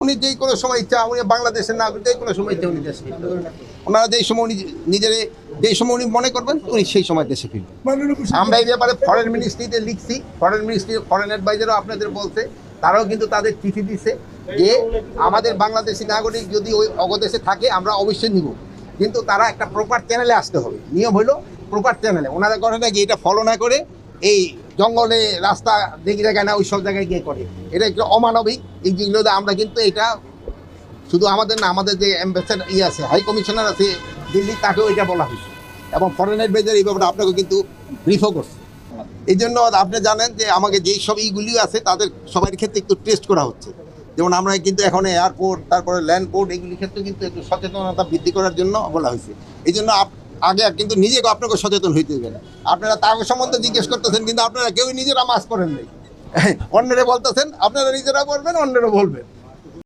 উনি যেই কোনো সময় ইচ্ছা উনি বাংলাদেশের নাগরিক যেই কোনো সময় ইচ্ছা উনি দেশে ফিরবেন। ওনারা যেই সময় উনি নিজের যেই সময় উনি মনে করবেন উনি সেই সময় দেশে ফিরবেন। আমরা এই ব্যাপারে ফরেন মিনিস্ট্রিতে লিখছি, ফরেন মিনিস্ট্রি ফরেন অ্যাডভাইজারও আপনাদের বলছে, তারাও কিন্তু তাদের চিঠি দিচ্ছে যে আমাদের বাংলাদেশি নাগরিক যদি ওই অগদেশে থাকে আমরা অবশ্যই নিব, কিন্তু তারা একটা প্রপার চ্যানেলে আসতে হবে। নিয়ম হলো প্রপার চ্যানেলে। ওনারা করে না যে এটা ফলো না করে এই জঙ্গলে রাস্তা দেখি জায়গায় না ওই সব জায়গায় গিয়ে করে, এটা একটু অমানবিক। এই যেগুলো আমরা কিন্তু এটা শুধু আমাদের না, আমাদের যে অ্যাম্বাসেডার আছে, হাই কমিশনার আছে দিল্লি, তাকেও এটা বলা হয়েছে এবং ফরেন অ্যাডভাইজার এই ব্যাপারে আপনাকে কিন্তু ব্রিফও করছে। এই জন্য আপনি জানেন যে আমাকে যেই সব এইগুলি আছে তাদের সবার ক্ষেত্রে একটু টেস্ট করা হচ্ছে। যেমন আমরা কিন্তু এখন এয়ারপোর্ট, তারপরে ল্যান্ড পোর্ট, এগুলির ক্ষেত্রে কিন্তু একটু সচেতনতা বৃদ্ধি করার জন্য বলা হয়েছে। এই জন্য আগে কিন্তু নিজেকে আপনাকে সচেতন হইতে হবে না। আপনারা তার সম্বন্ধে জিজ্ঞেস করতেছেন, কিন্তু আপনারা কেউই নিজেরা মাছ করেন নাই, অন্যরা বলতেছেন, আপনারা নিজেরা করবেন, অন্যরা বলবেন।